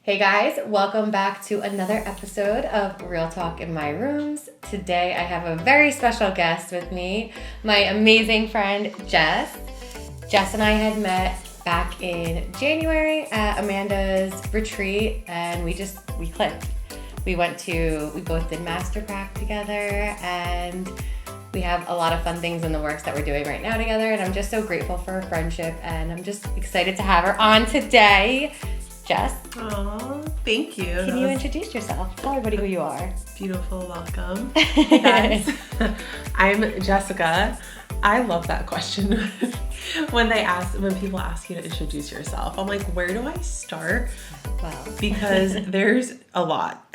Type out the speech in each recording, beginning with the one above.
Hey guys, welcome back to another episode of Real Talk in My Rooms. Today I have a very special guest with me, my amazing friend Jess. Jess and I had met back in January at Amanda's retreat and we clicked. We both did Mastercraft together and we have a lot of fun things in the works that we're doing right now together, and I'm just so grateful for her friendship and I'm just excited to have her on today. Jess? Oh, thank you. Can you introduce yourself? Tell everybody who you are. Beautiful, welcome. Hey guys, I'm Jessica. I love that question when people ask you to introduce yourself. I'm like, where do I start? Wow. Because there's a lot.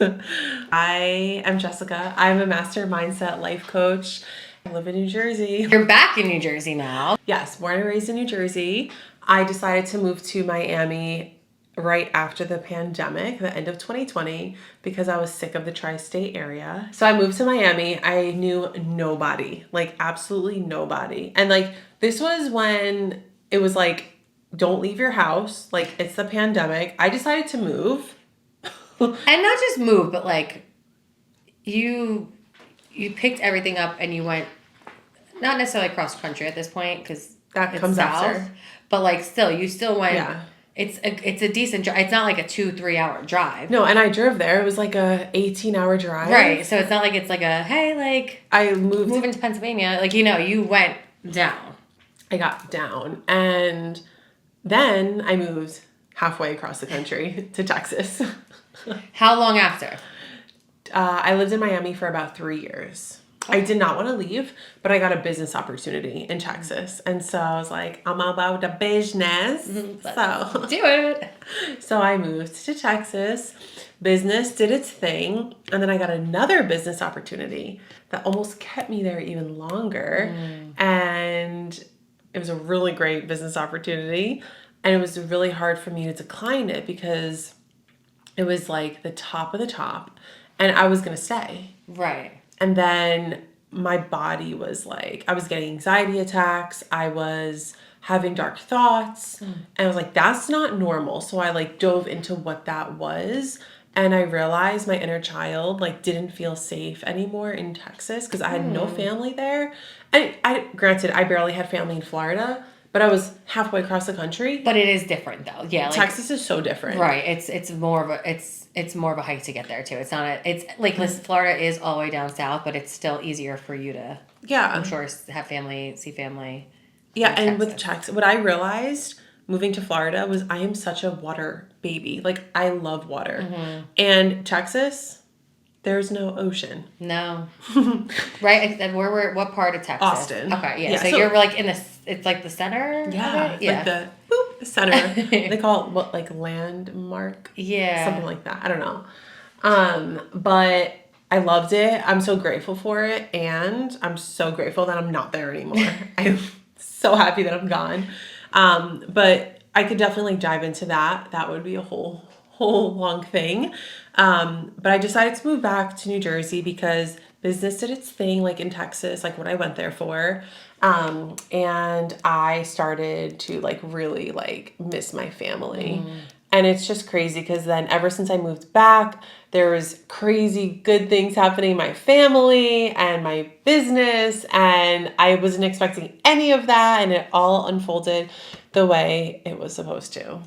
I am Jessica. I'm a master mindset life coach. I live in New Jersey. You're back in New Jersey now. Yes, born and raised in New Jersey. I decided to move to Miami right after the pandemic, the end of 2020, because I was sick of the tri-state area. So I moved to Miami. I knew nobody, like absolutely nobody. And like, this was when it was like, don't leave your house. Like, it's the pandemic. I decided to move. And not just move, but like, you picked everything up and you went, not necessarily cross country at this point, because That it's comes south, after. but like still, you still went. Yeah. It's a decent drive. It's not like a 2-3 hour drive. No, and I drove there. It was like a 18-hour drive. Right. So it's not like it's like a, hey, like, I moved. moving to Pennsylvania. Like, you went down. I got down. And then I moved halfway across the country to Texas. How long after? I lived in Miami for about 3 years. I did not want to leave, but I got a business opportunity in Texas. And so I was like, I'm about the business. So Do it. So I moved to Texas. Business did its thing. And then I got another business opportunity that almost kept me there even longer. And it was a really great business opportunity. And it was really hard for me to decline it because it was like the top of the top. And I was going to stay. Right. And then my body was like, I was getting anxiety attacks. I was having dark thoughts. And I was like, that's not normal. So I like dove into what that was. And I realized my inner child like didn't feel safe anymore in Texas because I had no family there. Granted, I barely had family in Florida, but I was halfway across the country. But it is different though. Yeah. Like, Texas is so different. Right. It's more of a hike to get there too. It's not it's like, listen, Florida is all the way down south, but it's still easier for you to, I'm sure, have family, see family. Yeah. And with Texas, what I realized moving to Florida was I am such a water baby. Like, I love water. And Texas, there's no ocean. No. Right. And what part of Texas? Austin. Okay. Yeah. So you're like it's like the center. Yeah. Of it? Yeah. Like the center. They call it what, like landmark? Yeah. Something like that. I don't know. But I loved it. I'm so grateful for it. And I'm so grateful that I'm not there anymore. I'm so happy that I'm gone. But I could definitely dive into that. That would be a whole long thing. But I decided to move back to New Jersey because business did its thing, like in Texas, like what I went there for. And I started to like really like miss my family. And it's just crazy because then ever since I moved back, there was crazy good things happening in my family and my business. And I wasn't expecting any of that. And it all unfolded the way it was supposed to.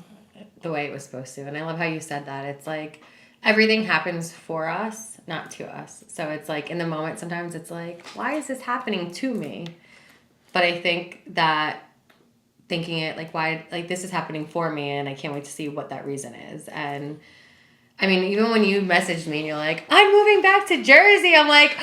The way it was supposed to. And I love how you said that. It's like everything happens for us, not to us. So it's like in the moment, sometimes it's like, why is this happening to me? But I think that thinking it like, why, like this is happening for me and I can't wait to see what that reason is. And I mean, even when you messaged me and you're like, I'm moving back to Jersey, I'm like,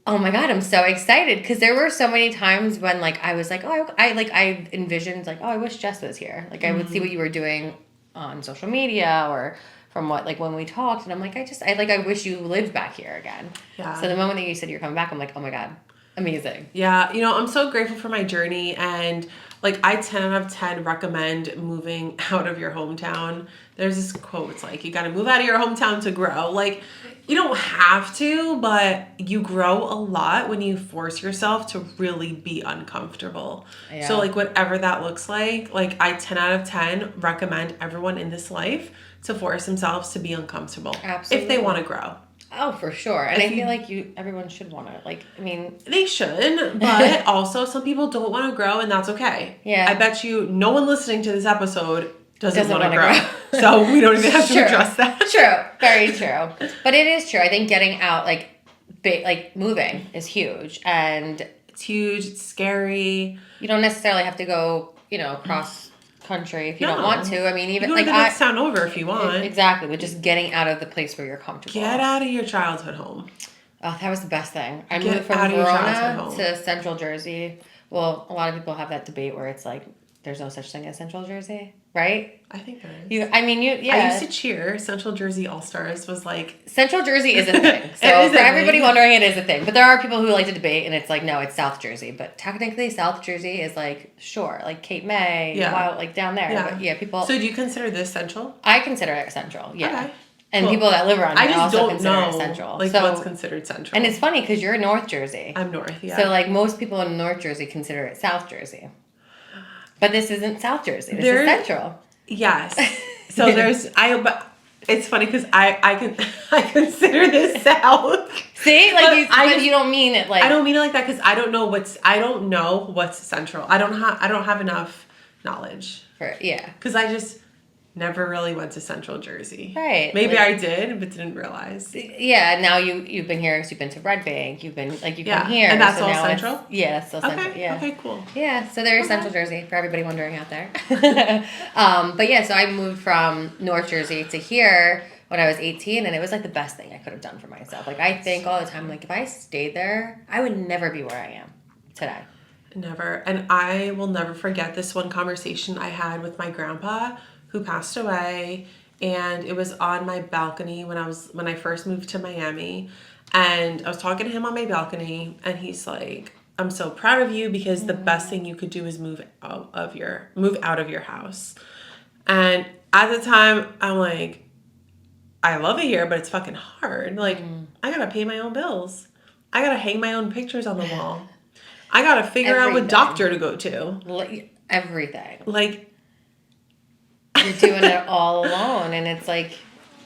oh my God, I'm so excited. Because there were so many times when like, I was like, I envisioned like, oh, I wish Jess was here. Like I would see what you were doing on social media or from what, like when we talked, and I'm like, I wish you lived back here again. Yeah. So the moment that you said you're coming back, I'm like, oh my God, amazing. Yeah, I'm so grateful for my journey, and Like, I 10 out of 10 recommend moving out of your hometown. There's this quote, it's like, you got to move out of your hometown to grow. Like, you don't have to, but you grow a lot when you force yourself to really be uncomfortable. Yeah. So, like, whatever that looks like, I 10 out of 10 recommend everyone in this life to force themselves to be uncomfortable. Absolutely. If they want to grow. Oh, for sure. And I feel like everyone should want to, They should, but also some people don't want to grow, and that's okay. Yeah. I bet you no one listening to this episode doesn't want to grow. grow. So we don't even have to address that. True. Very true. But it is true. I think getting out, moving is huge. And it's huge. It's scary. You don't necessarily have to go, cross country if you don't want to. I mean, even you can go to the next town over if you want. Exactly, but just getting out of the place where you're comfortable. Get out of your childhood home. Oh, that was the best thing. I moved from Verona to Central Jersey. Well, a lot of people have that debate where it's like there's no such thing as Central Jersey, right? I think there is. Yeah. I used to cheer. Central Jersey All-Stars was like... Central Jersey is a thing. So for everybody wondering, it is a thing. But there are people who like to debate, and it's like, no, it's South Jersey. But technically, South Jersey is like Cape May, down there. Yeah. But people... So do you consider this Central? I consider it Central, yeah. Okay. And cool. People that live around here also don't consider know, it Central. What's considered Central. And it's funny because you're North Jersey. I'm North, yeah. So most people in North Jersey consider it South Jersey. But this isn't South Jersey. This is Central. Yes. So but it's funny because I consider this South. See, but you don't mean it like. I don't mean it like that because I don't know what's Central. I don't have enough knowledge. Because I just never really went to Central Jersey. Right. Maybe I did, but didn't realize. Yeah. Now you've been here because you've been to Red Bank. You've been here, and that's all Central. Yeah, that's still Central. Okay. Yeah. Okay. Cool. Yeah. So there's Central Jersey for everybody wondering out there. But yeah, so I moved from North Jersey to here when I was 18, and it was like the best thing I could have done for myself. Like I think all the time, like if I stayed there, I would never be where I am today. Never. And I will never forget this one conversation I had with my grandpa who passed away, and it was on my balcony when I first moved to Miami, and I was talking to him on my balcony, and he's like, I'm so proud of you because the best thing you could do is move out of your house. And at the time I'm like, I love it here, but it's fucking hard. Like I gotta pay my own bills. I gotta hang my own pictures on the wall. I gotta figure out what doctor to go to. Everything. Like, you're doing it all alone, and it's like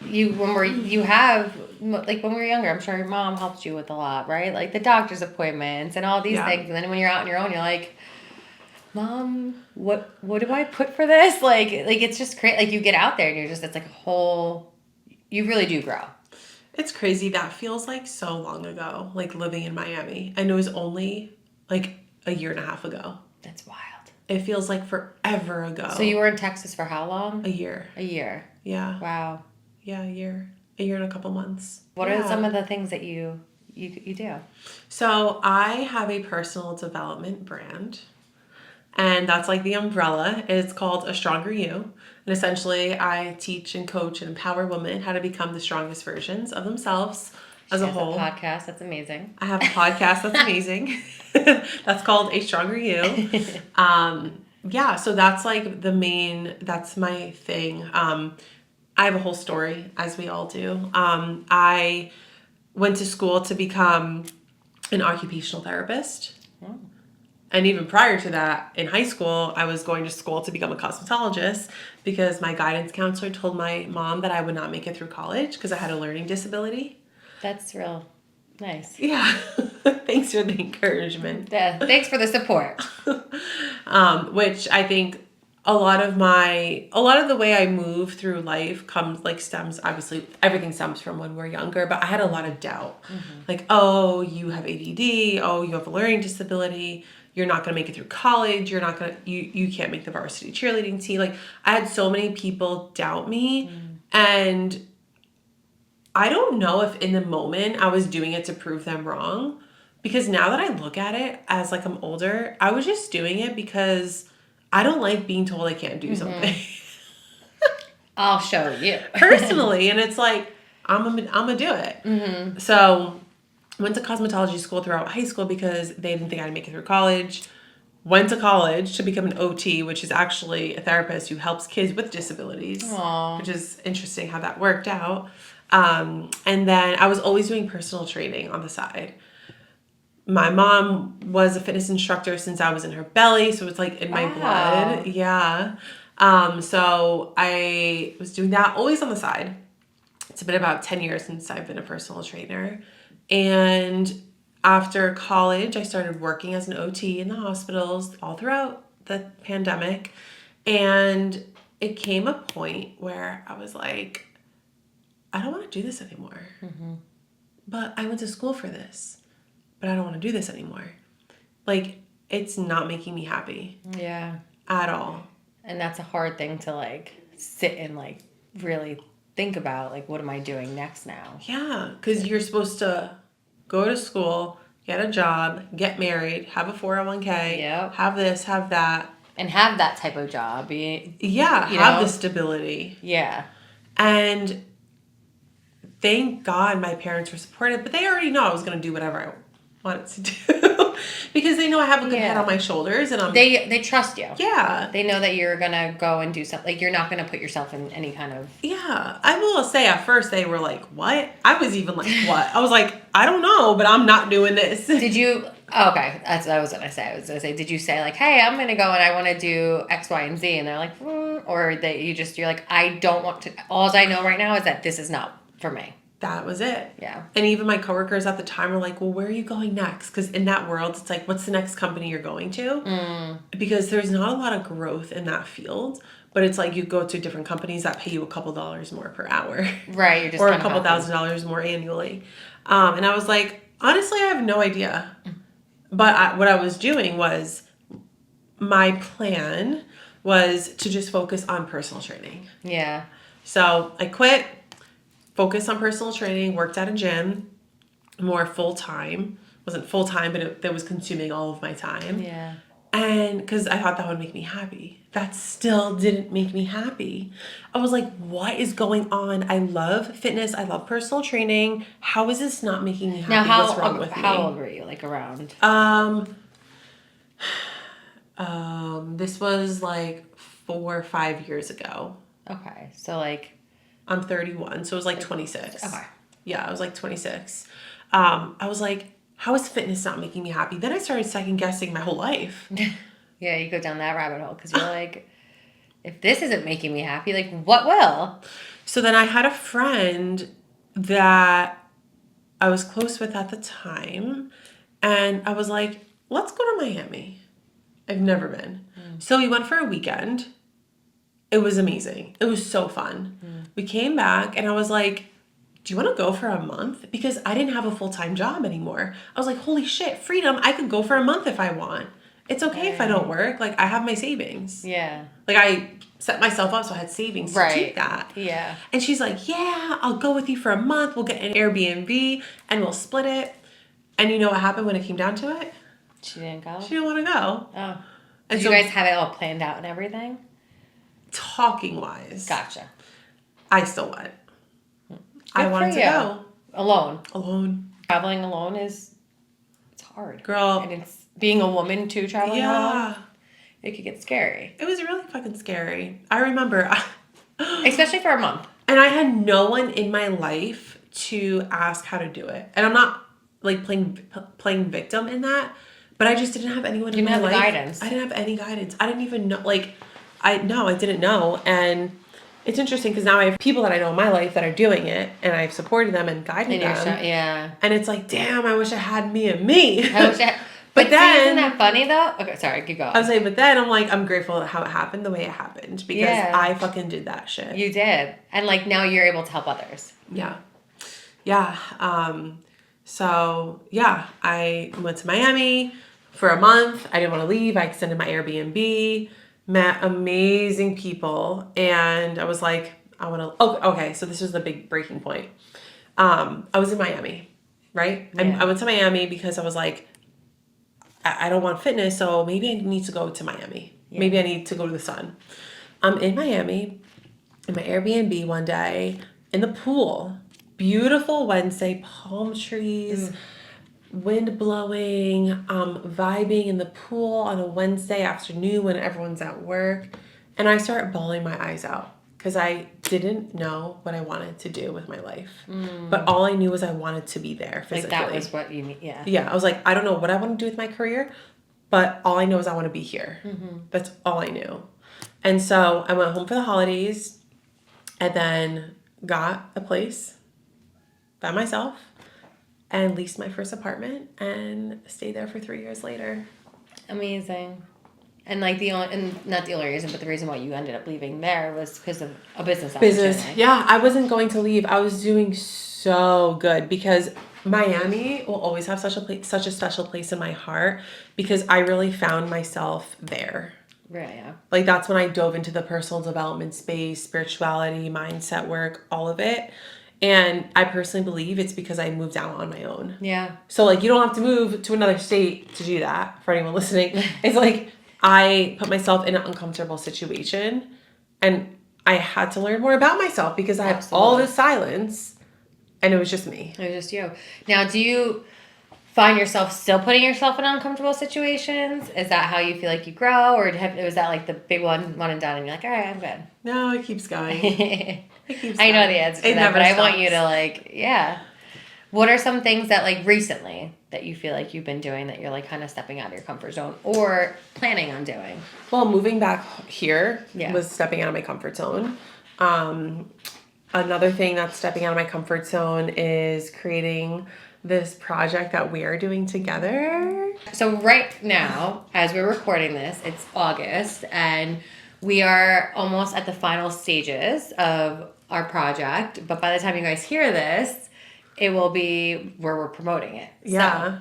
when we were younger, I'm sure your mom helped you with a lot, right? Like the doctor's appointments and all these things. And then when you're out on your own, you're like, Mom, what do I put for this? Like it's just crazy. Like you get out there and it's like a whole, you really do grow. It's crazy. That feels like so long ago, like living in Miami. And it was only like a year and a half ago. That's wild. It feels like forever ago. So you were in Texas for how long? A year. Yeah. Wow. Yeah, a year. A year and a couple months. What are some of the things that you do? So I have a personal development brand. And that's like the umbrella. It's called A Stronger You. And essentially I teach and coach and empower women how to become the strongest versions of themselves as a whole. A podcast. That's amazing. I have a podcast that's amazing. That's called A Stronger You. Yeah, so that's like that's my thing. I have a whole story, as we all do. I went to school to become an occupational therapist. Oh. And even prior to that, in high school, I was going to school to become a cosmetologist because my guidance counselor told my mom that I would not make it through college because I had a learning disability. That's real nice. Yeah. Thanks for the encouragement. Yeah. Thanks for the support. Which I think a lot of the way I move through life stems, obviously everything stems from when we're younger, but I had a lot of doubt. Mm-hmm. Like, oh, you have ADD. Oh, you have a learning disability. You're not going to make it through college. You can't make the varsity cheerleading team. Like I had so many people doubt me. And I don't know if in the moment I was doing it to prove them wrong, because now that I look at it as like I'm older, I was just doing it because I don't like being told I can't do something. I'll show you. Personally. And it's like, I'm gonna do it. Mm-hmm. So went to cosmetology school throughout high school because they didn't think I'd make it through college. went to college to become an OT, which is actually a therapist who helps kids with disabilities, Aww. which is interesting how that worked out. And then I was always doing personal training on the side. My mom was a fitness instructor since I was in her belly, so it's like in my blood. Yeah. So I was doing that always on the side. It's been about 10 years since I've been a personal trainer. And after college, I started working as an OT in the hospitals all throughout the pandemic. And it came a point where I was like, I don't want to do this anymore. Mm-hmm. But I went to school for this. But I don't want to do this anymore. Like, it's not making me happy. Yeah. At all. And that's a hard thing to, like, sit and, like, really think about. Like, what am I doing next now? Yeah, because you're supposed to go to school, get a job, get married, have a 401k, Yep. have this, have that. And have that type of job. Have the stability. Yeah. And thank God my parents were supportive, but they already know I was going to do whatever I wanted to do because they know I have a good head on my shoulders, and they trust you. Yeah, they know that you're gonna go and do something. Like, you're not gonna put yourself in any kind of. Yeah, I will say at first they were like, "What?" I was even like, "What?" I was like, "I don't know, but I'm not doing this." Did you? Oh, okay, that's what I was gonna say. Did you say like, "Hey, I'm gonna go and I want to do X, Y, and Z," and they're like, or that you're like, "I don't want to." All I know right now is that this is not for me. That was it. Yeah. And even my coworkers at the time were like, well, where are you going next? Because in that world, it's like, what's the next company you're going to? Because there's not a lot of growth in that field. But it's like you go to different companies that pay you a couple $1 more per hour. Right. You're just or a couple $1,000 more annually. And I was like, honestly, I have no idea. But what I was doing was, my plan was to just focus on personal training. Yeah. So I quit. Focused on personal training, worked at a gym more full-time. Wasn't full-time, but it was consuming all of my time. Yeah. And because I thought that would make me happy. That still didn't make me happy. I was like, what is going on? I love fitness. I love personal training. How is this not making me happy? Now, what's wrong with me? How old were you? Like, around? This was like 4 or 5 years ago. Okay. So, like... I'm 31, so it was like 26. Okay. Yeah, I was like 26. I was like, how is fitness not making me happy? Then I started second guessing my whole life. Yeah, you go down that rabbit hole because you're like, if this isn't making me happy, like, what will? So then I had a friend that I was close with at the time, and I was like, let's go to Miami. I've never been. So we went for a weekend. It was amazing. It was so fun. We came back and I was like, do you want to go for a month? Because I didn't have a full-time job anymore. I was like, holy shit, freedom. I could go for a month if I want. It's okay if I don't work. Like, I have my savings. Yeah. Like, I set myself up so I had savings to keep that. Yeah. And she's like, yeah, I'll go with you for a month. We'll get an Airbnb and we'll split it. And you know what happened when it came down to it? She didn't go? She didn't want to go. Oh. Did you guys have it all planned out and everything? Talking wise. Gotcha. I still went. I wanted to go. Alone. Traveling alone it's hard. Girl. And it's being a woman too, traveling alone. It could get scary. It was really fucking scary. I remember. Especially for a month. And I had no one in my life to ask how to do it. And I'm not like playing victim in that, but I just didn't have anyone in my life. You didn't have guidance. I didn't have any guidance. I didn't even know, I didn't know. And it's interesting because now I have people that I know in my life that are doing it, and I've supported them and guided them. Yeah. And it's like, damn, I wish I had me and me. I wish I But then, isn't that funny though? Okay, sorry, keep going. I was saying, but then I'm like, I'm grateful at how it happened the way it happened because I fucking did that shit. You did. And like now you're able to help others. Yeah. Yeah. So yeah, I went to Miami for a month. I didn't want to leave. I extended my Airbnb, met amazing people, and I was like, I want to, okay. So this was the big breaking point. I was in Miami, right? Yeah. I went to Miami because I was like, I don't want fitness, so maybe I need to go to Miami. Yeah. Maybe I need to go to the sun. I'm in Miami, in my Airbnb one day, in the pool. Beautiful Wednesday, palm trees, wind blowing, vibing in the pool on a Wednesday afternoon when everyone's at work. And I start bawling my eyes out because I didn't know what I wanted to do with my life. But all I knew was I wanted to be there physically. Like that was what you need. Yeah. Yeah. I was like, I don't know what I want to do with my career, but all I know is I want to be here. That's all I knew. And so I went home for the holidays and then got a place by myself and leased my first apartment and stayed there for 3 years later. Amazing. And like and not the only reason, but the reason why you ended up leaving there was because of a business opportunity. Yeah, I wasn't going to leave. I was doing so good because Miami will always have such a special place in my heart because I really found myself there. Right, yeah. Like that's when I dove into the personal development space, spirituality, mindset work, all of it. And I personally believe it's because I moved out on my own. Yeah. So like you don't have to move to another state to do that for anyone listening. It's like I put myself in an uncomfortable situation and I had to learn more about myself because I have all this silence and it was just me. It was just you. Now, do you find yourself still putting yourself in uncomfortable situations? Is that how you feel like you grow? Or was that like the big one and done and you're like, all right, I'm good? No, it keeps going. I know the answer to that, but I want you to like, yeah. What are some things that like recently that you feel like you've been doing that you're like kind of stepping out of your comfort zone or planning on doing? Well, moving back here was stepping out of my comfort zone. Another thing that's stepping out of my comfort zone is creating this project that we are doing together. So right now, as we're recording this, it's August and we are almost at the final stages of our project. But by the time you guys hear this, it will be where we're promoting it. Yeah. So,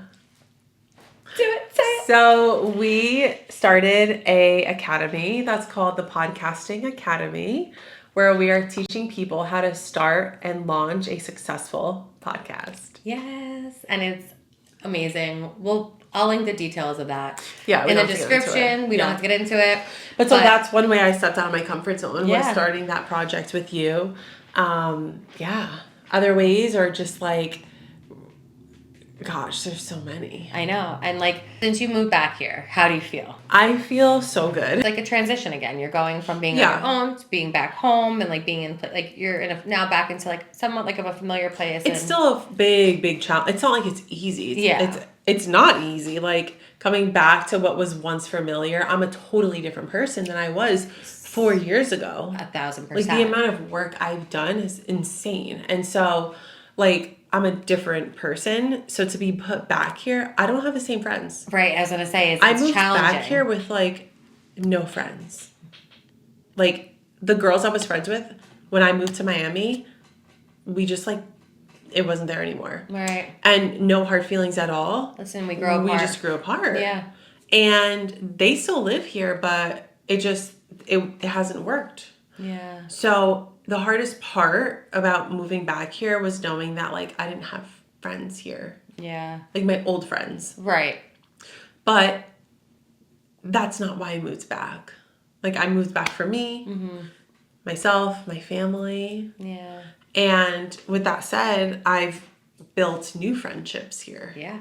do it. Say it. So we started a academy that's called the Podcasting Academy, where we are teaching people how to start and launch a successful podcast. Yes. And it's amazing. I'll link the details of that in the description. We don't have to get into it. But so that's one way I stepped out of my comfort zone was starting that project with you. Other ways are just like, gosh, there's so many. I know. And like, since you moved back here, how do you feel? I feel so good. It's like a transition again. You're going from being on your own to being back home and like being in, like you're now back into like somewhat like of a familiar place. It's still a big challenge. It's not like it's easy. It's not easy. Like coming back to what was once familiar, I'm a totally different person than I was 4 years ago. 1,000%. Like the amount of work I've done is insane. And so like I'm a different person. So to be put back here, I don't have the same friends. Right. I was going to say, it's I moved challenging. back here with like no friends. Like the girls I was friends with when I moved to Miami, we just like, it wasn't there anymore. Right. And no hard feelings at all. Listen, we grew apart. We just grew apart. Yeah. And they still live here, but it hasn't worked. Yeah. So the hardest part about moving back here was knowing that like I didn't have friends here. Yeah. Like my old friends. Right. But that's not why I moved back. Like I moved back for me, myself, my family. Yeah. And with that said, I've built new friendships here. Yeah.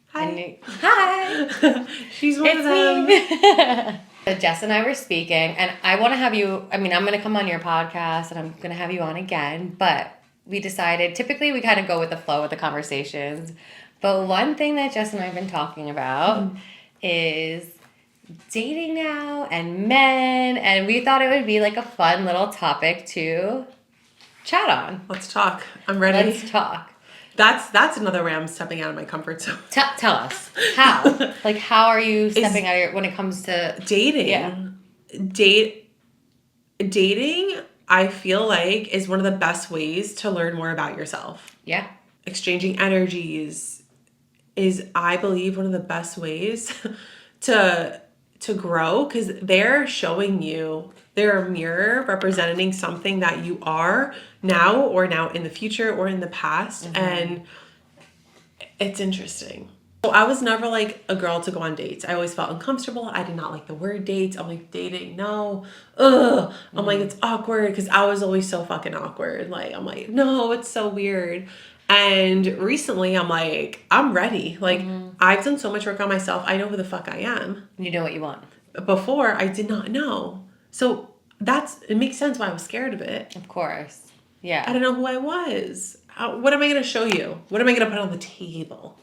Hi. Hi. She's one of them. Me. So Jess and I were speaking, and I want to have you, I'm going to come on your podcast, and I'm going to have you on again, but we decided, typically we kind of go with the flow with the conversations, but one thing that Jess and I have been talking about is dating now and men, and we thought it would be like a fun little topic to chat on. Let's talk. I'm ready. Let's talk. That's another way I'm stepping out of my comfort zone. Tell us how. Like, how are you stepping out of when it comes to dating? Yeah. Dating, I feel like, is one of the best ways to learn more about yourself. Yeah. Exchanging energies is, I believe, one of the best ways to grow because they're showing you. They're a mirror representing something that you are now or now in the future or in the past. And it's interesting. So I was never like a girl to go on dates. I always felt uncomfortable. I did not like the word dates. I'm like, dating, no. Ugh. I'm like, it's awkward because I was always so fucking awkward. Like, I'm like, no, it's so weird. And recently I'm like, I'm ready. Like, I've done so much work on myself. I know who the fuck I am. You know what you want. Before, I did not know. So it makes sense why I was scared of it. Of course. I Yeah. don't know who I was. What am I going to show you? What am I going to put on the table?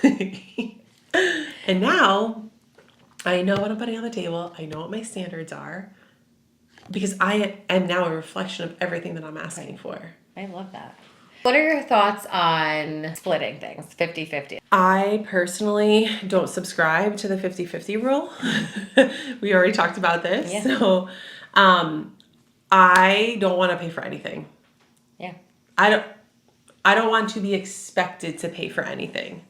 And now I know what I'm putting on the table. I know what my standards are because I am now a reflection of everything that I'm asking for. I love that. What are your thoughts on splitting things 50-50? I personally don't subscribe to the 50-50 rule. We already talked about this. Yeah. So I don't want to pay for anything. Yeah. I don't want to be expected to pay for anything.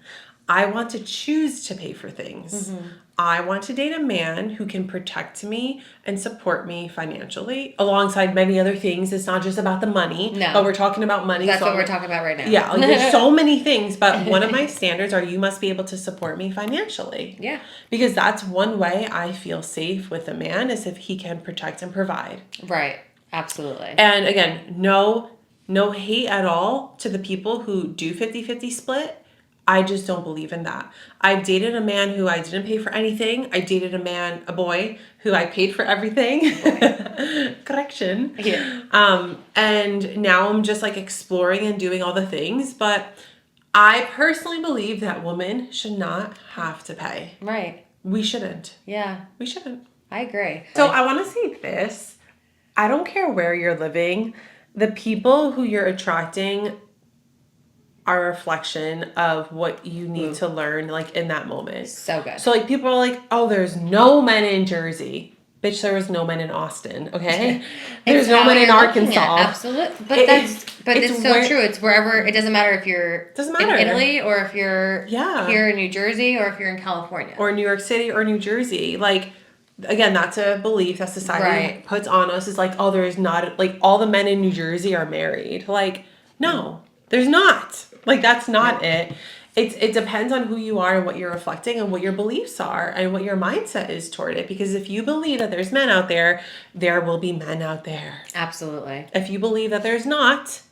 I want to choose to pay for things. I want to date a man who can protect me and support me financially alongside many other things. It's not just about the money, No. but we're talking about money. That's what we're talking about right now. Yeah, like there's so many things, but one of my standards are you must be able to support me financially. Yeah. Because that's one way I feel safe with a man is if he can protect and provide. Right. Absolutely. And again, no hate at all to the people who do 50-50 split. I just don't believe in that. I've dated a man who I didn't pay for anything. I dated a boy who I paid for everything. Correction. Yeah. And now I'm just like exploring and doing all the things. But I personally believe that women should not have to pay. Right. We shouldn't. Yeah. We shouldn't. I agree. So I want to say this. I don't care where you're living. The people who you're attracting are a reflection of what you need to learn, like, in that moment. So good. So, like, people are like, oh, there's no men in Jersey. Bitch, there was no men in Austin, okay? There's no men in Arkansas. Absolutely. But it's so true. It's wherever. It doesn't matter if you're in Italy or if you're here in New Jersey or if you're in California. Or New York City or New Jersey. Like, again, that's a belief that society puts on us. Is like, oh, there's not, like, all the men in New Jersey are married. Like, no, there's not. Like, that's not it. It depends on who you are and what you're reflecting and what your beliefs are and what your mindset is toward it. Because if you believe that there's men out there, there will be men out there. Absolutely. If you believe that there's not,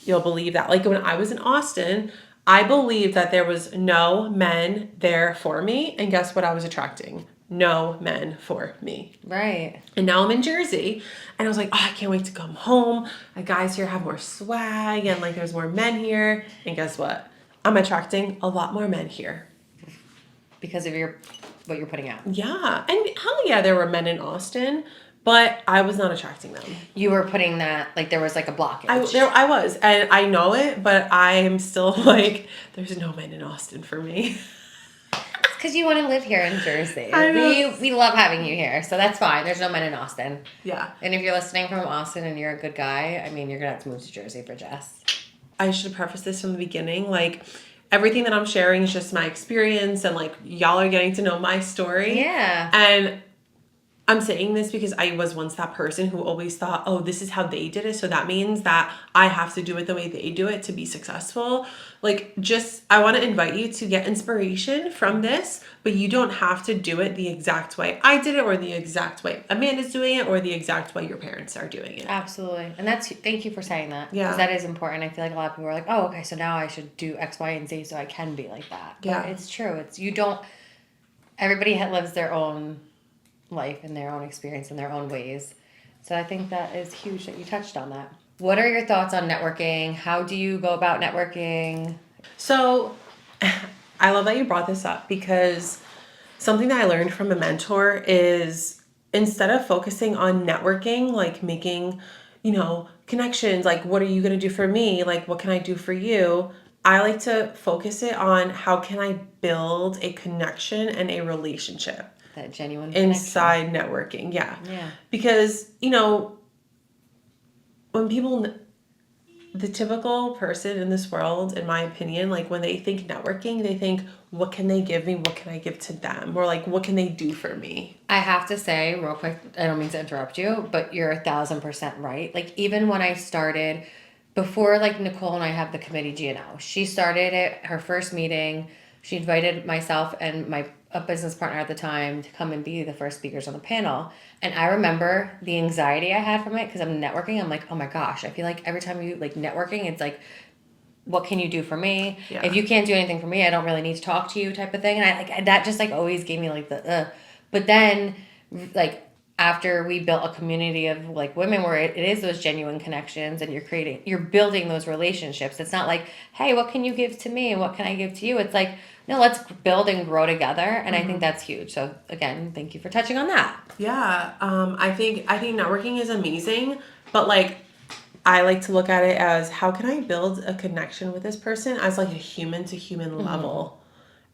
you'll believe that. Like, when I was in Austin, I believed that there was no men there for me. And guess what I was attracting? No men for me. Right. And now I'm in Jersey, and I was like, oh, I can't wait to come home. The guys here have more swag, and like there's more men here. And guess what? I'm attracting a lot more men here. Because of what you're putting out. Yeah. And hell yeah, there were men in Austin, but I was not attracting them. You were putting that, like, there was like a blockage. I was, and I know it, but I am still like, there's no men in Austin for me. Because you want to live here in Jersey. I know. We love having you here, so that's fine. There's no men in Austin. Yeah. And if you're listening from Austin and you're a good guy, I mean, you're going to have to move to Jersey for Jess. I should have prefaced this from the beginning. Like, everything that I'm sharing is just my experience, and like, y'all are getting to know my story. Yeah. And I'm saying this because I was once that person who always thought, oh, this is how they did it, so that means that I have to do it the way they do it to be successful. Like, I want to invite you to get inspiration from this, but you don't have to do it the exact way I did it, or the exact way Amanda's doing it, or the exact way your parents are doing it. Absolutely. And thank you for saying that. Yeah. Because that is important. I feel like a lot of people are like, oh, okay, so now I should do X, Y, and Z so I can be like that. But Yeah. it's true. Everybody lives their own life and their own experience in their own ways. So I think that is huge that you touched on that. What are your thoughts on networking? How do you go about networking? So I love that you brought this up, because something that I learned from a mentor is, instead of focusing on networking, like making, connections, like what are you going to do for me? Like, what can I do for you? I like to focus it on how can I build a connection and a relationship. That genuine inside networking. Yeah. Yeah. Because, when the typical person in this world, in my opinion, like, when they think networking, they think, what can they give me? What can I give to them? Or like, what can they do for me? I have to say real quick, I don't mean to interrupt you, but you're 1,000% right. Like, even when I started, before like Nicole and I have the committee GNO, she started it, her first meeting, she invited myself and a business partner at the time to come and be the first speakers on the panel. And I remember the anxiety I had from it, because I'm networking. I'm like, oh my gosh, I feel like every time you like networking, it's like what can you do for me? Yeah. If you can't do anything for me, I don't really need to talk to you type of thing. And I like that just like always gave me like the But then like after we built a community of like women where it is those genuine connections and you're building those relationships. It's not like, hey, what can you give to me and what can I give to you? It's like, no, let's build and grow together. And I think that's huge. So again, thank you for touching on that. Yeah. I think networking is amazing, but like I like to look at it as how can I build a connection with this person as like a human to human level?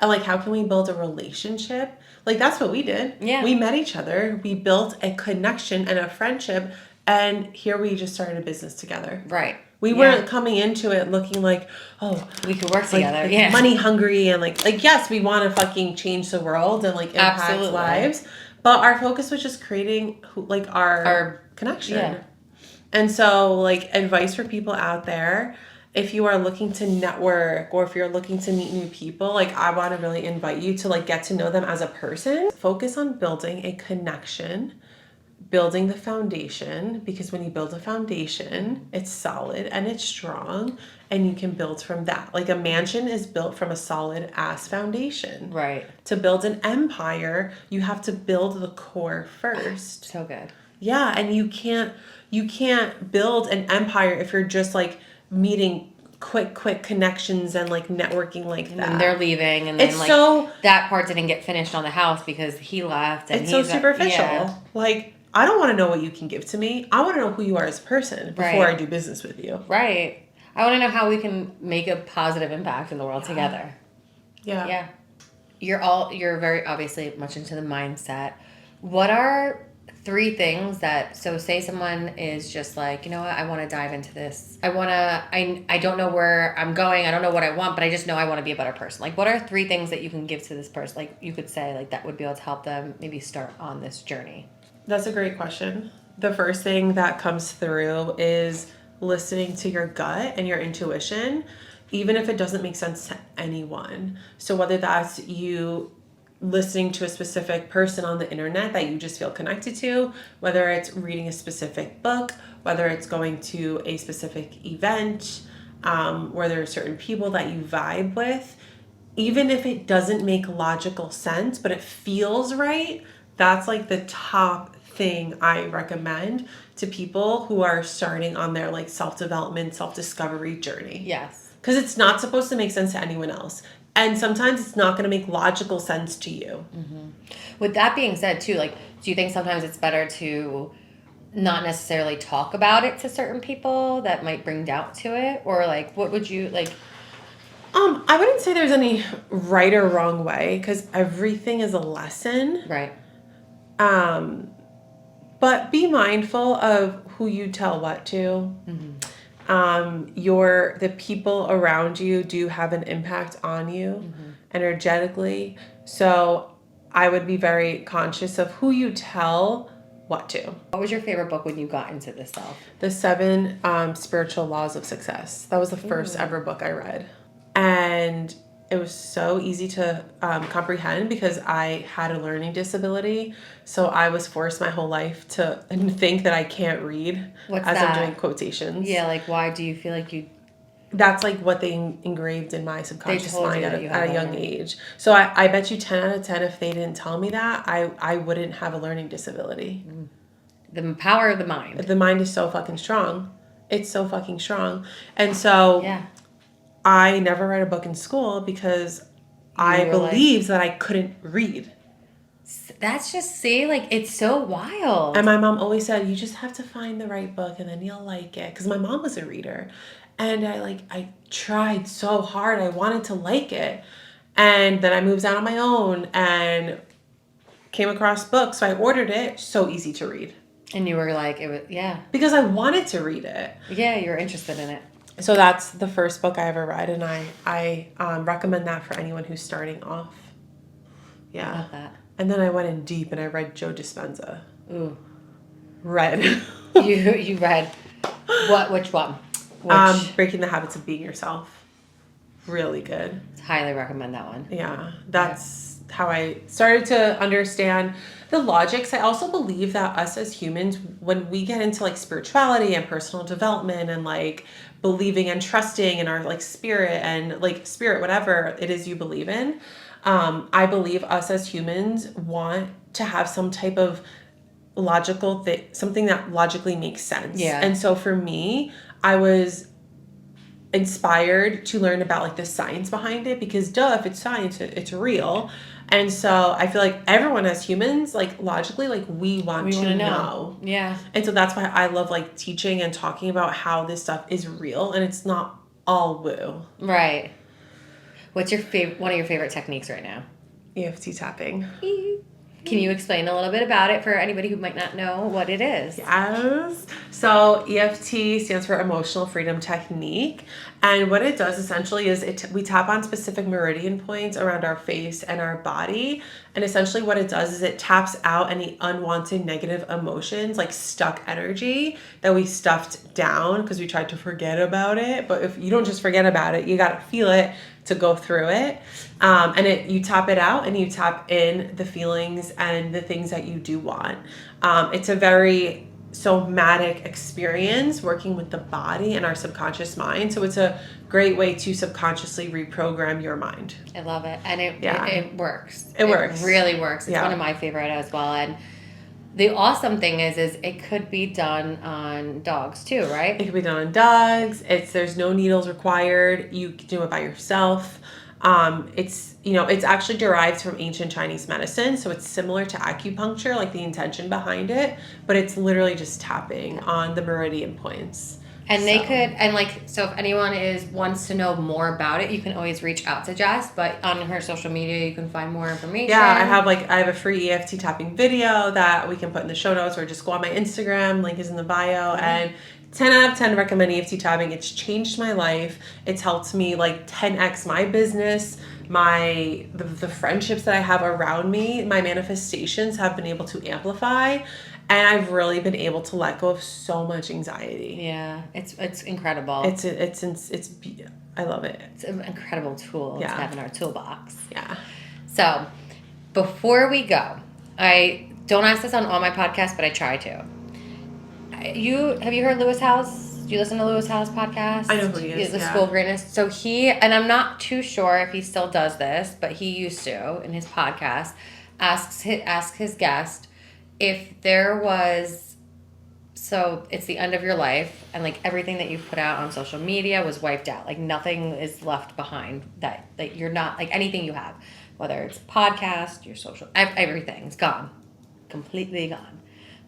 And like how can we build a relationship? Like that's what we did. Yeah. We met each other, we built a connection and a friendship, and here we just started a business together. Right. We weren't coming into it looking like, oh, we could work like, together. Like money hungry and like yes, we want to fucking change the world and like impact lives. But our focus was just creating like our connection. Yeah. And so like advice for people out there, if you are looking to network or if you're looking to meet new people, like I want to really invite you to like get to know them as a person. Focus on building a connection, building the foundation, because when you build a foundation, it's solid and it's strong and you can build from that. Like a mansion is built from a solid ass foundation. Right. To build an empire, you have to build the core first. So good. Yeah, and you can't build an empire if you're just like meeting quick connections and like networking like that. And they're leaving, and then it's like so, that part didn't get finished on the house because he left. And it's so superficial. Like I don't want to know what you can give to me. I want to know who you are as a person before I do business with you. Right. I want to know how we can make a positive impact in the world together. Yeah. Yeah. You're very obviously much into the mindset. What are 3 things that, so say someone is just like, you know what, I want to dive into this. I don't know where I'm going. I don't know what I want, but I just know I want to be a better person. Like, what are 3 things that you can give to this person? Like, you could say, like, that would be able to help them maybe start on this journey. That's a great question. The first thing that comes through is listening to your gut and your intuition, even if it doesn't make sense to anyone. So whether that's you listening to a specific person on the internet that you just feel connected to, whether it's reading a specific book, whether it's going to a specific event, where there are certain people that you vibe with, even if it doesn't make logical sense, but it feels right, that's like the top thing I recommend to people who are starting on their like self-development, self-discovery journey. Yes. Because it's not supposed to make sense to anyone else. And sometimes it's not going to make logical sense to you. Mm-hmm. With that being said, too, like, do you think sometimes it's better to not necessarily talk about it to certain people that might bring doubt to it? Or, like, what would you, like... I wouldn't say there's any right or wrong way, because everything is a lesson. Right. But be mindful of who you tell what to. Mm-hmm. The people around you do have an impact on you energetically. So I would be very conscious of who you tell what to. What was your favorite book when you got into this self? The 7 Spiritual Laws of Success. That was the first ever book I read. And it was so easy to comprehend because I had a learning disability. So I was forced my whole life to think that I can't read I'm doing quotations. Yeah, like why do you feel like you... That's like what they engraved in my subconscious mind at a young age. So I bet you 10 out of 10 if they didn't tell me that, I wouldn't have a learning disability. The power of the mind. The mind is so fucking strong. It's so fucking strong. And so... Yeah. I never read a book in school because I believed that I couldn't read. That's just, like, it's so wild. And my mom always said, you just have to find the right book and then you'll like it. Because my mom was a reader. And I tried so hard. I wanted to like it. And then I moved out on my own and came across books. So I ordered it. So easy to read. And you were like, it was, yeah. Because I wanted to read it. Yeah, you were interested in it. So that's the first book I ever read, and I recommend that for anyone who's starting off. Yeah. I love that. And then I went in deep and I read Joe Dispenza. Ooh. Read. You read what? Which one? Breaking the Habits of Being Yourself. Really good. Highly recommend that one. Yeah. That's how I started to understand the logics. I also believe that us as humans, when we get into like spirituality and personal development and like believing and trusting in our like spirit and like spirit, whatever it is you believe in, I believe us as humans want to have some type of logical thing, something that logically makes sense. Yeah. And so for me, I was inspired to learn about like the science behind it, because if it's science, it's real. And so I feel like everyone as humans, like logically, like we want to know. Yeah. And so that's why I love like teaching and talking about how this stuff is real and it's not all woo. Right. What's your one of your favorite techniques right now? EFT tapping. Can you explain a little bit about it for anybody who might not know what it is? Yes. So EFT stands for Emotional Freedom Technique. And what it does essentially is we tap on specific meridian points around our face and our body. And essentially what it does is it taps out any unwanted negative emotions, like stuck energy that we stuffed down because we tried to forget about it. But if you don't just forget about it, you got to feel it to go through it. And you tap it out and you tap in the feelings and the things that you do want. It's a very somatic experience working with the body and our subconscious mind. So it's a great way to subconsciously reprogram your mind. I love it. And it works. It works. It really works. It's one of my favorite as well. And the awesome thing is it could be done on dogs too, right? It could be done on dogs. There's no needles required. You can do it by yourself. It's actually derived from ancient Chinese medicine, so it's similar to acupuncture, like the intention behind it, but it's literally just tapping on the meridian points. And they could, so if anyone wants to know more about it, you can always reach out to Jess, but on her social media, you can find more information. Yeah, I have a free EFT tapping video that we can put in the show notes, or just go on my Instagram, link is in the bio, and 10 out of 10 recommend EFT tapping. It's changed my life. It's helped me like 10x my business, the friendships that I have around me, my manifestations have been able to amplify. And I've really been able to let go of so much anxiety. Yeah, it's incredible. I love it. It's an incredible tool to have in our toolbox. Yeah. So, before we go, I don't ask this on all my podcasts, but I try to. Have you heard Lewis Howes? Do you listen to Lewis Howes' podcast? I know who he is. He's the School of Greatness. So and I'm not too sure if he still does this, but he used to in his podcast ask his guest if there was, so it's the end of your life and like everything that you put out on social media was wiped out, like nothing is left behind, that you're not, like anything you have, whether it's a podcast, your social, everything's gone, completely gone.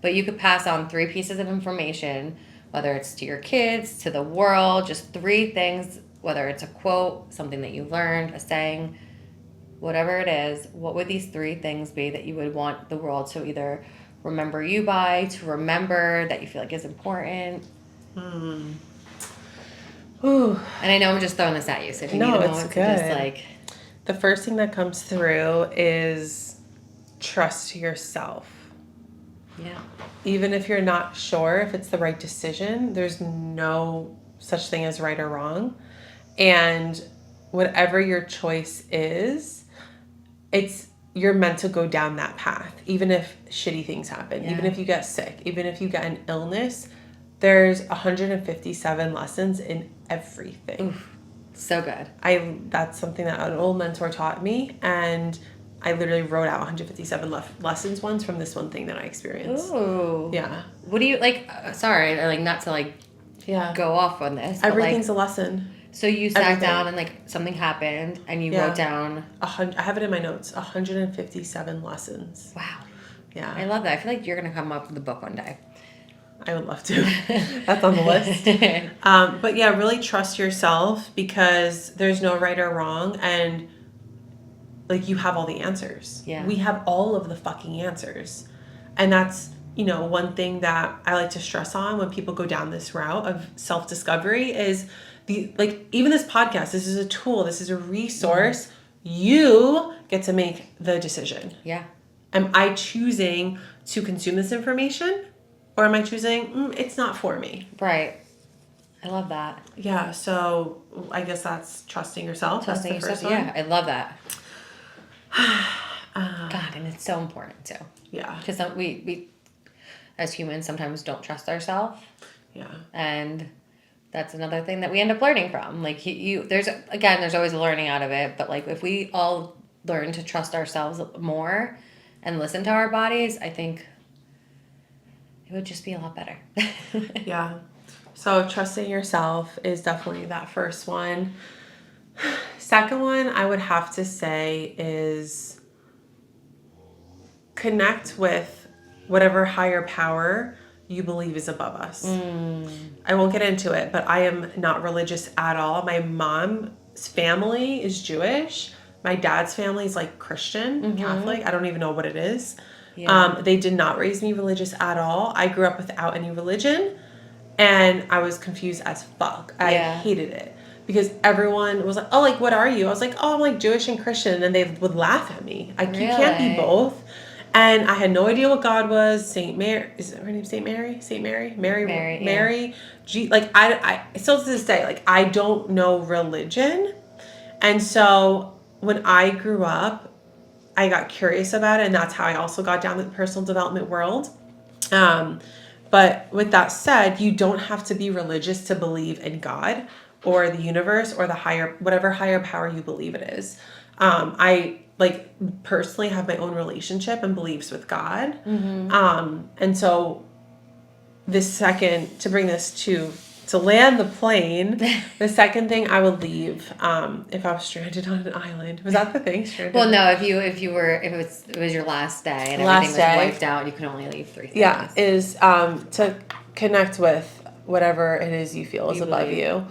But you could pass on 3 pieces of information, whether it's to your kids, to the world, just 3 things, whether it's a quote, something that you learned, a saying, whatever it is. What would these 3 things be that you would want the world to either remember you by, to remember that you feel like is important? Ooh. And I know I'm just throwing this at you, so if you need a moment to just like... The first thing that comes through is trust yourself. Yeah. Even if you're not sure if it's the right decision, there's no such thing as right or wrong. And whatever your choice is, you're meant to go down that path. Even if shitty things happen, even if you get sick, even if you get an illness, there's 157 lessons in everything. Oof, so good. That's something that an old mentor taught me, and I literally wrote out 157 lessons once from this one thing that I experienced. Ooh. Yeah. What do you, sorry, not to go off on this. Everything's a lesson. So you sat down and something happened and you wrote down... I have it in my notes. 157 lessons. Wow. Yeah. I love that. I feel like you're going to come up with a book one day. I would love to. That's on the list. But yeah, really trust yourself, because there's no right or wrong, and you have all the answers. Yeah. We have all of the fucking answers. And that's, one thing that I like to stress on when people go down this route of self-discovery is even this podcast, this is a tool, this is a resource. Mm-hmm. You get to make the decision. Yeah. Am I choosing to consume this information, or am I choosing, it's not for me? Right. I love that. Yeah. So I guess that's trusting yourself. Trusting that's the yourself. first one. Yeah. I love that. it's so important too. Yeah. Because we as humans sometimes don't trust ourselves. Yeah. And that's another thing that we end up learning from. Like there's always a learning out of it. But like if we all learn to trust ourselves more and listen to our bodies, I think it would just be a lot better. Yeah. So trusting yourself is definitely that first one. Second one, I would have to say is connect with whatever higher power you believe is above us. I won't get into it, but I am not religious at all. My mom's family is Jewish. My dad's family is like Christian, Catholic. I don't even know what it is. Yeah. They did not raise me religious at all. I grew up without any religion, and I was confused as fuck. I hated it because everyone was like, "Oh, like what are you?" I was like, "Oh, I'm like Jewish and Christian," and they would laugh at me. You can't be both. And I had no idea what God was. Saint Mary, is her name Saint Mary? Saint Mary? Mary. Like I still to this day, like I don't know religion. And so when I grew up, I got curious about it, and that's how I also got down the personal development world. But with that said, you don't have to be religious to believe in God or the universe or whatever higher power you believe it is. I like personally have my own relationship and beliefs with God. And so to bring this to land the plane, the second thing I would leave, if I was stranded on an island. Was that the thing? Stranded? Well, no, if it was your last day and everything was wiped out, you can only leave 3 things. Yeah, is to connect with whatever it is you feel is above you.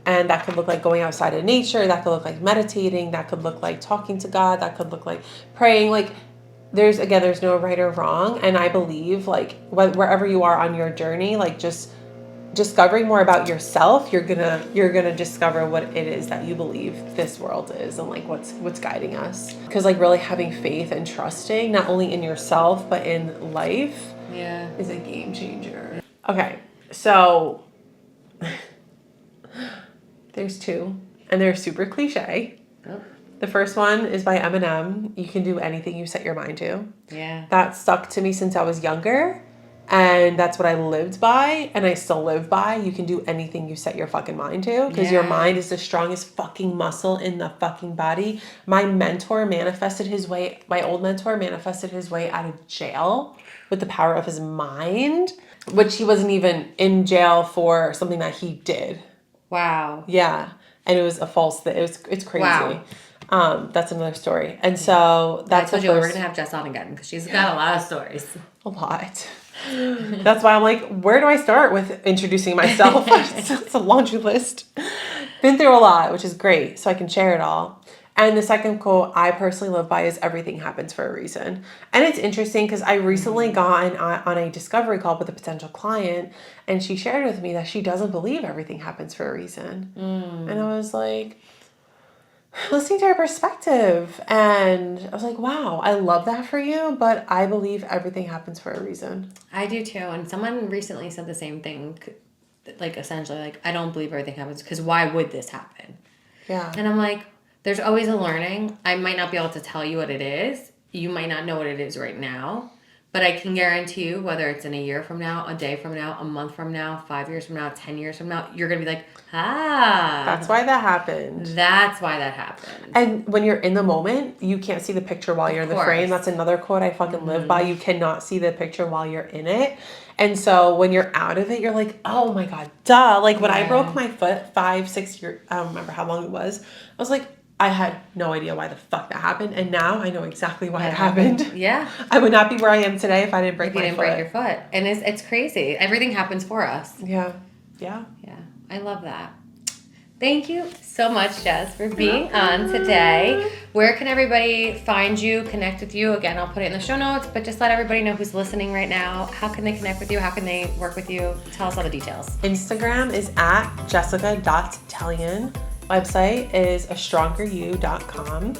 And that could look like going outside in nature. That could look like meditating. That could look like talking to God. That could look like praying. Like there's no right or wrong. And I believe like wherever you are on your journey, like just discovering more about yourself, you're gonna discover what it is that you believe this world is and like what's guiding us. Because like really having faith and trusting not only in yourself but in life is a game changer. Okay, so there's 2, and they're super cliche. Oh. The first one is by Eminem. You can do anything you set your mind to. Yeah. That stuck to me since I was younger, and that's what I lived by, and I still live by. You can do anything you set your fucking mind to, because your mind is the strongest fucking muscle in the fucking body. My old mentor manifested his way out of jail with the power of his mind, which he wasn't even in jail for something that he did. Wow. Yeah. And it was a false thing. It's crazy. Wow. That's another story. And so that's I told you we're going to have Jess on again because she's got a lot of stories. A lot. That's why I'm like, where do I start with introducing myself? It's a laundry list. Been through a lot, which is great. So I can share it all. And the second quote I personally live by is everything happens for a reason. And it's interesting because I recently got on a discovery call with a potential client, and she shared with me that she doesn't believe everything happens for a reason. And I was like, listening to her perspective, and I was like, wow, I love that for you, but I believe everything happens for a reason. I do too. And someone recently said the same thing, like essentially like, I don't believe everything happens because why would this happen? Yeah. And I'm like, there's always a learning. I might not be able to tell you what it is. You might not know what it is right now. But I can guarantee you, whether it's in a year from now, a day from now, a month from now, 5 years from now, 10 years from now, you're going to be like, that's why that happened. That's why that happened. And when you're in the moment, you can't see the picture while you're in the frame. That's another quote I fucking live by. You cannot see the picture while you're in it. And so when you're out of it, you're like, oh my God, duh. Like when I broke my foot 5, 6 years, I don't remember how long it was. I was like, I had no idea why the fuck that happened, and now I know exactly why it happened. Yeah. I would not be where I am today if I didn't break my foot. If you didn't break your foot. And it's crazy. Everything happens for us. Yeah. Yeah. Yeah. I love that. Thank you so much, Jess, for being on today. Where can everybody find you, connect with you? Again, I'll put it in the show notes, but just let everybody know who's listening right now. How can they connect with you? How can they work with you? Tell us all the details. Instagram is at Jessica.Tellian. Website is astrongeryou.com,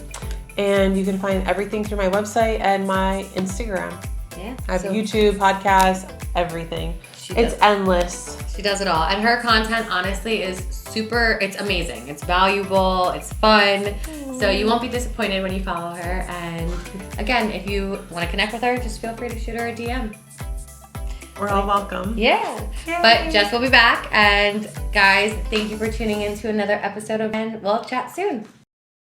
and you can find everything through my website and my Instagram. Yeah, I have YouTube, podcasts, everything. It's endless. She does it all, and her content honestly is it's amazing. It's valuable, it's fun. So you won't be disappointed when you follow her. And again, if you want to connect with her, just feel free to shoot her a DM. We're all welcome. Yeah. Yay. But Jess will be back. And guys, thank you for tuning in to another episode of And we'll chat soon.